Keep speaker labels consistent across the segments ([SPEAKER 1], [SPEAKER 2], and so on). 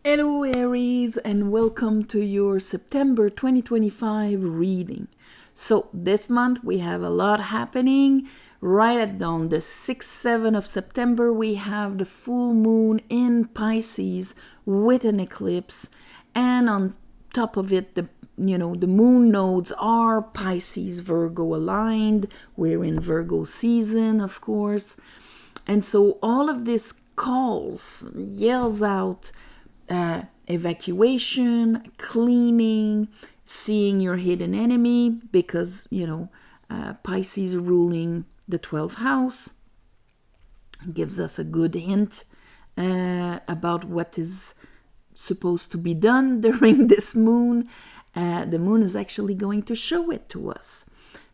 [SPEAKER 1] Hello Aries and welcome to your September 2025 reading. So this month we have a lot happening. Right at on the 6th, 7th of September we have the full moon in Pisces with an eclipse, and on top of it the moon nodes are Pisces Virgo aligned. We're in Virgo season, of course. And so all of this yells out evacuation, cleaning, seeing your hidden enemy, because Pisces ruling the 12th house gives us a good hint about what is supposed to be done during this moon. The moon is actually going to show it to us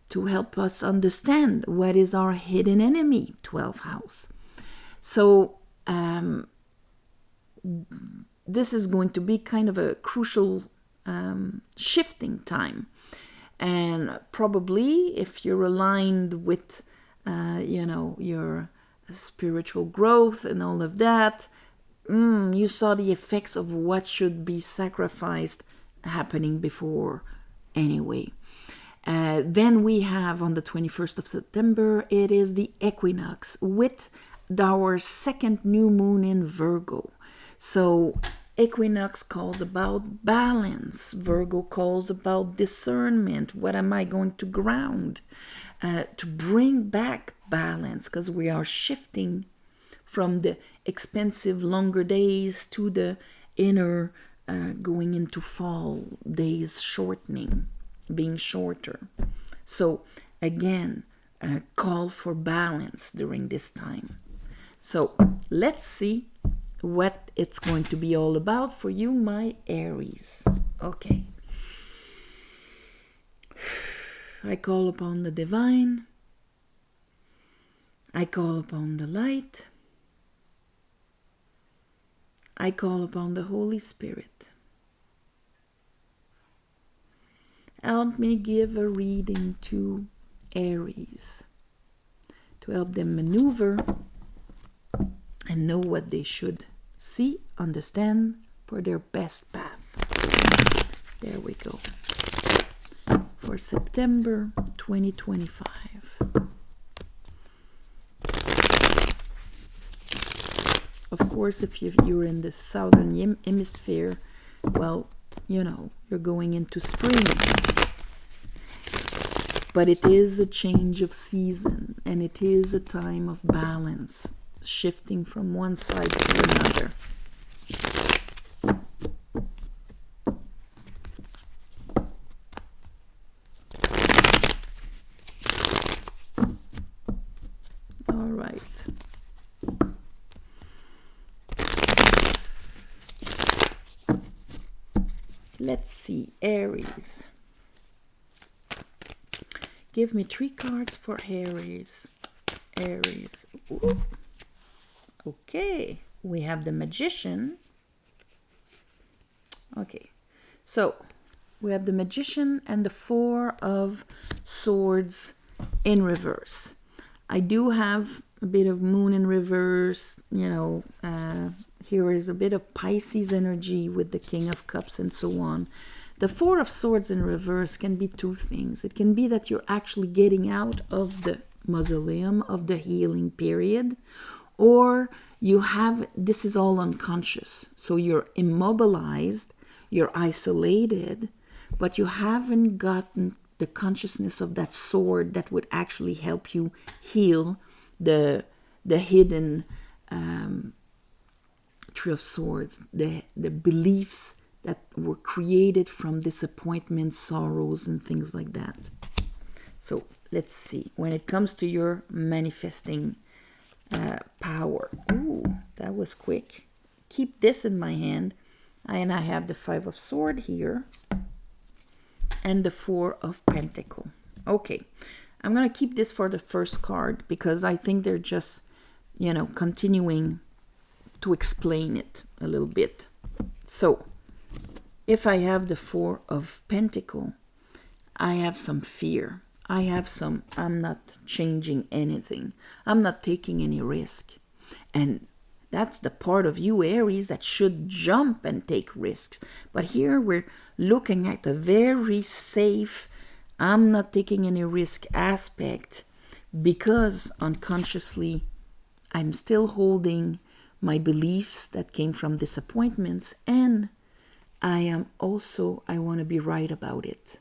[SPEAKER 1] to help us understand what is our hidden enemy, 12th house. So this is going to be kind of a crucial shifting time. And probably if you're aligned with, your spiritual growth and all of that, you saw the effects of what should be sacrificed happening before anyway. Then we have on the 21st of September, it is the equinox with our second new moon in Virgo. So equinox calls about balance. Virgo calls about discernment. What am I going to ground? To bring back balance, because we are shifting from the expensive longer days to the inner going into fall days shortening, being shorter. So again, call for balance during this time. So let's see what it's going to be all about for you, my Aries. Okay. I call upon the divine. I call upon the light. I call upon the Holy Spirit. Help me give a reading to Aries to help them maneuver and know what they should see, understand for their best path. There we go. For September 2025. Of course, if you're in the southern hemisphere, well, you're going into spring. But it is a change of season, and it is a time of balance, shifting from one side to another. All right. Let's see, Aries. Give me 3 cards for Aries. Aries. Ooh. Okay, we have the Magician. Okay, so we have the Magician and the 4 of Swords in reverse. I do have a bit of Moon in reverse, here is a bit of Pisces energy with the King of Cups and so on. The 4 of Swords in reverse can be 2 things. It can be that you're actually getting out of the mausoleum of the healing period, or this is all unconscious. So you're immobilized, you're isolated, but you haven't gotten the consciousness of that sword that would actually help you heal the hidden Three of Swords, the beliefs that were created from disappointment, sorrows, and things like that. So let's see. When it comes to your manifesting power. Ooh, that was quick. Keep this in my hand. And I have the 5 of Swords here. And the 4 of Pentacle. Okay. I'm going to keep this for the first card, because I think they're just, continuing to explain it a little bit. So, if I have the 4 of Pentacle, I have some fear. I'm not changing anything. I'm not taking any risk. And That's the part of you, Aries, that should jump and take risks. But here we're looking at a very safe, I'm not taking any risk aspect, because unconsciously I'm still holding my beliefs that came from disappointments, and I want to be right about it.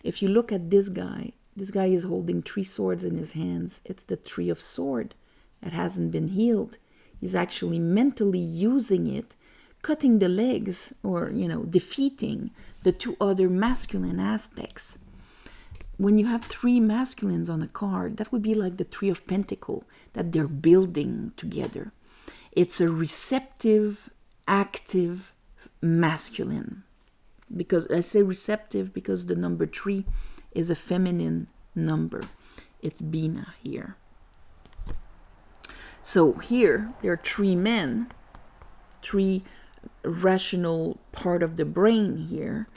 [SPEAKER 1] If you look at this guy is holding 3 swords in his hands. It's the 3 of Swords that hasn't been healed. He's actually mentally using it, cutting the legs, or, defeating the 2 other masculine aspects. When you have 3 masculines on a card, that would be like the 3 of Pentacles that they're building together. It's a receptive, active masculine. Because I say receptive because the number 3 is a feminine number. It's Bina here. So here, there are 3 men, 3 rational part of the brain here,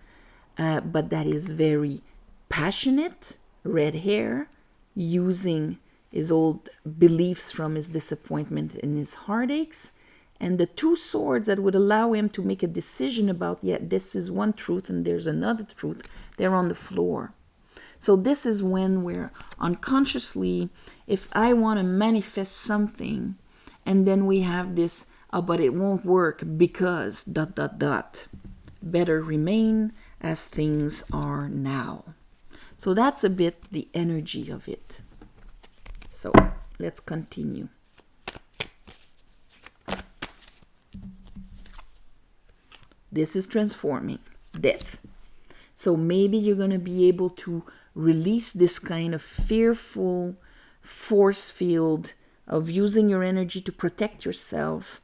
[SPEAKER 1] but that is very passionate, red hair, using his old beliefs from his disappointment and his heartaches, and the 2 swords that would allow him to make a decision about, this is one truth and there's another truth, they're on the floor. So this is when we're unconsciously, if I want to manifest something, and then we have this, but it won't work because ... Better remain as things are now. So that's a bit the energy of it. So let's continue. This is transforming, death. So maybe you're going to be able to release this kind of fearful force field of using your energy to protect yourself,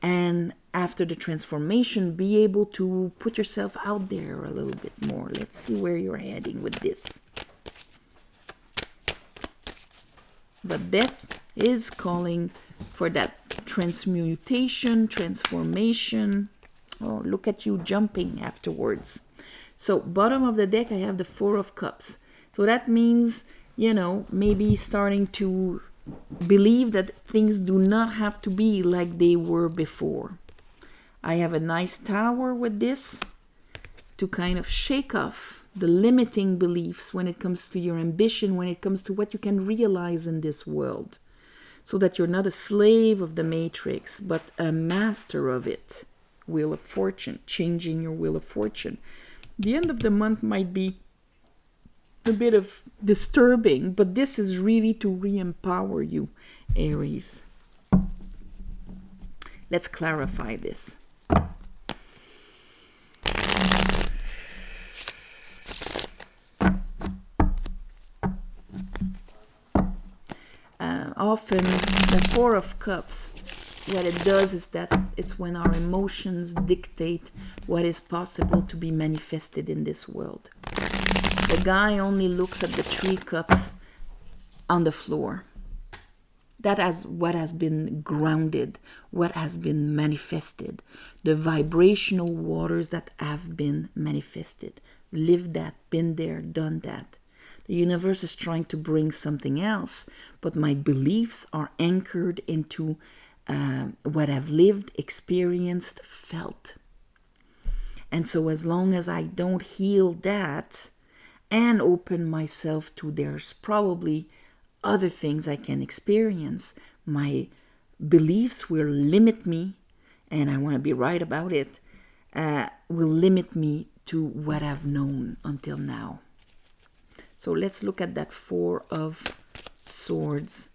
[SPEAKER 1] and after the transformation be able to put yourself out there a little bit more. Let's see where you're heading with this. But death is calling for that transmutation, transformation. Oh, look at you jumping afterwards. So bottom of the deck, I have the 4 of Cups. So that means, maybe starting to believe that things do not have to be like they were before. I have a nice Tower with this to kind of shake off the limiting beliefs when it comes to your ambition, when it comes to what you can realize in this world. So that you're not a slave of the matrix, but a master of it. Wheel of Fortune, changing your Wheel of Fortune. The end of the month might be a bit of disturbing, but this is really to re-empower you, Aries. Let's clarify this. Often the 4 of Cups, what it does is that it's when our emotions dictate what is possible to be manifested in this world. The guy only looks at the 3 cups on the floor. That is what has been grounded, what has been manifested, the vibrational waters that have been manifested. Lived that, been there, done that. The universe is trying to bring something else, but my beliefs are anchored into what I've lived, experienced, felt. And so as long as I don't heal that and open myself to there's probably other things I can experience, my beliefs will limit me, and I want to be right about it, will limit me to what I've known until now. So let's look at that 4 of Swords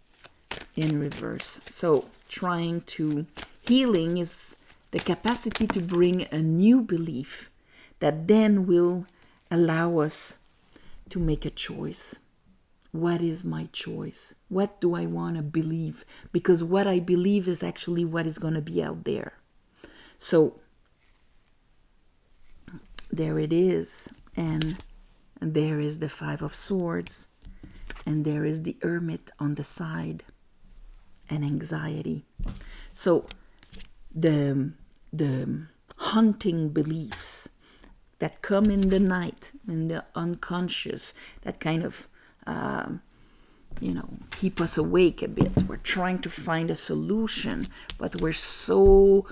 [SPEAKER 1] in reverse. So healing is the capacity to bring a new belief that then will allow us to make a choice. What is my choice? What do I want to believe? Because what I believe is actually what is going to be out there. So there it is. And there is the 5 of Swords. And there is the Hermit on the side. And anxiety. So the haunting beliefs that come in the night, in the unconscious, that kind of keep us awake a bit. We're trying to find a solution, but we're so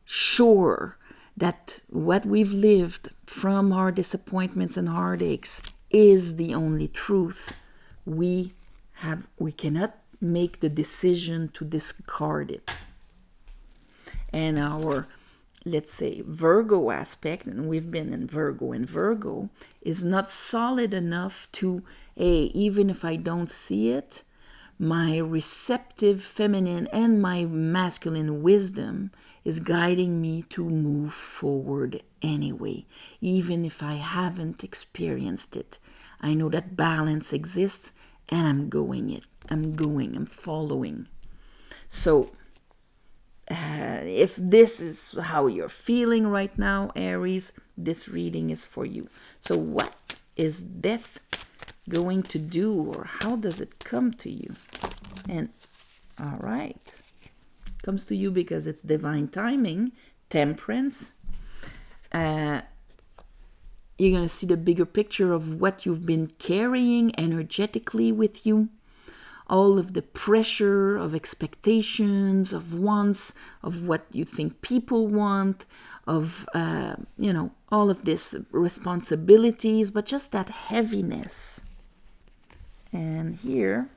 [SPEAKER 1] sure that what we've lived from our disappointments and heartaches is the only truth. We cannot make the decision to discard it. And our, let's say, Virgo aspect, and we've been in Virgo, is not solid enough to, even if I don't see it, my receptive feminine and my masculine wisdom is guiding me to move forward anyway, even if I haven't experienced it. I know that balance exists, and I'm I'm following. So, if this is how you're feeling right now, Aries, this reading is for you. So what is death going to do, or how does it come to you? And all right, comes to you because it's divine timing, Temperance. You're going to see the bigger picture of what you've been carrying energetically with you. All of the pressure of expectations, of wants, of what you think people want, of, all of this responsibilities, but just that heaviness. And here,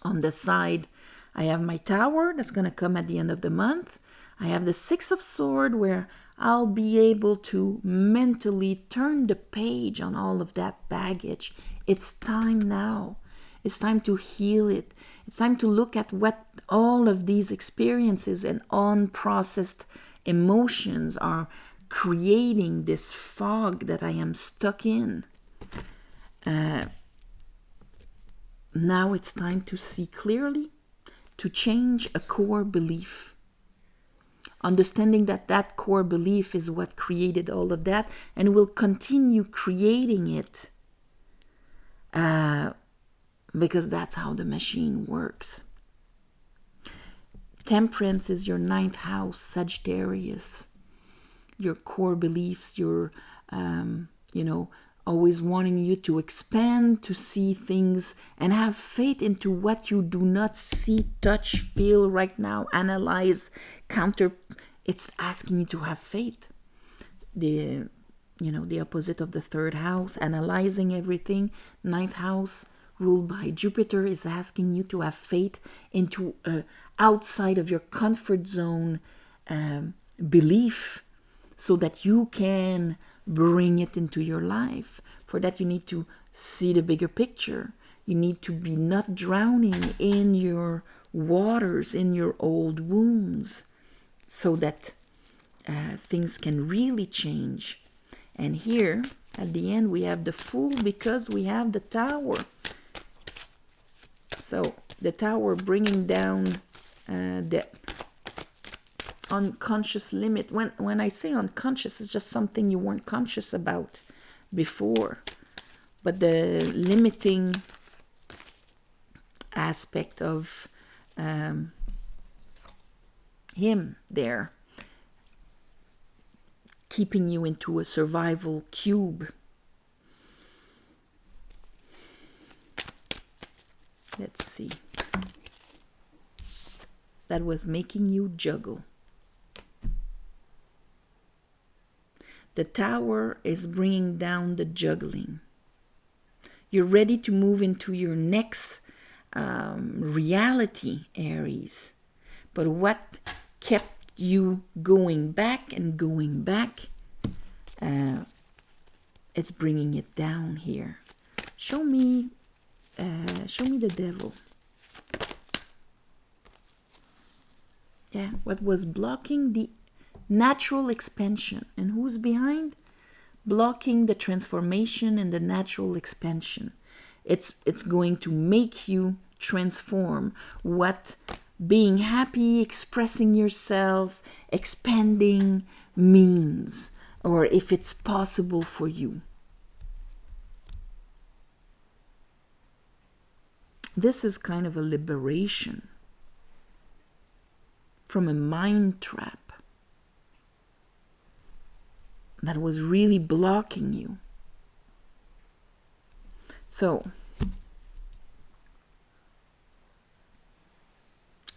[SPEAKER 1] on the side, I have my Tower that's going to come at the end of the month. I have the Six of Swords, where I'll be able to mentally turn the page on all of that baggage. It's time now. It's time to heal it. It's time to look at what all of these experiences and unprocessed emotions are creating, this fog that I am stuck in. Now it's time to see clearly, to change a core belief. Understanding that that core belief is what created all of that and will continue creating it. Because that's how the machine works. Temperance is your 9th house, Sagittarius. Your core beliefs, your, always wanting you to expand, to see things, and have faith into what you do not see, touch, feel right now, analyze, counter. It's asking you to have faith. The opposite of the 3rd house, analyzing everything. 9th house, ruled by Jupiter, is asking you to have faith into outside of your comfort zone belief, so that you can bring it into your life. For that, you need to see the bigger picture. You need to be not drowning in your waters, in your old wounds, so that things can really change. And here, at the end, we have the Fool, because we have the Tower. So the Tower bringing down the unconscious limit. When I say unconscious, it's just something you weren't conscious about before. But the limiting aspect of him there, keeping you into a survival cube. Let's see. That was making you juggle. The Tower is bringing down the juggling. You're ready to move into your next reality, Aries. But what kept you going back and going back, it's bringing it down here. Show me the Devil. Yeah, what was blocking the natural expansion? And who's behind? Blocking the transformation and the natural expansion. It's going to make you transform what being happy, expressing yourself, expanding means, or if it's possible for you. This is kind of a liberation from a mind trap that was really blocking you. So,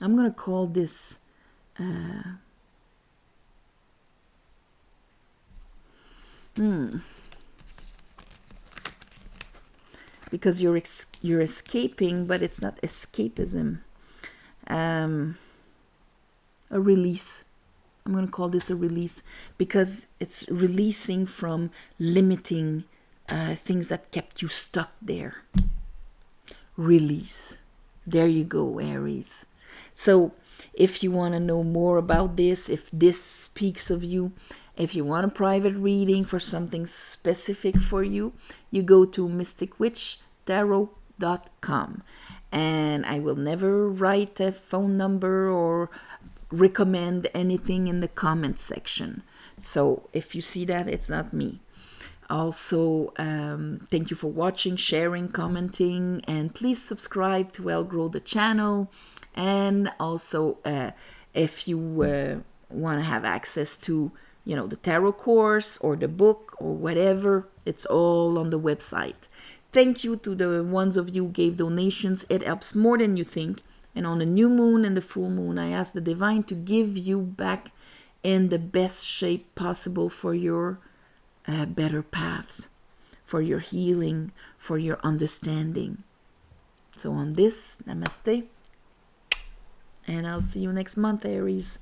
[SPEAKER 1] I'm going to call this because you're escaping, but it's not escapism. A release. I'm going to call this a release because it's releasing from limiting things that kept you stuck there. Release. There you go, Aries. So if you want to know more about this, if this speaks of you, if you want a private reading for something specific for you, you go to mysticwitchtarot.com. And I will never write a phone number or recommend anything in the comment section. So if you see that, it's not me. Also, thank you for watching, sharing, commenting, and please subscribe to help grow the channel. And also, if you want to have access to, the tarot course or the book or whatever, it's all on the website. Thank you to the ones of you who gave donations. It helps more than you think. And on the new moon and the full moon, I ask the divine to give you back in the best shape possible for your better path, for your healing, for your understanding. So on this, namaste. And I'll see you next month, Aries.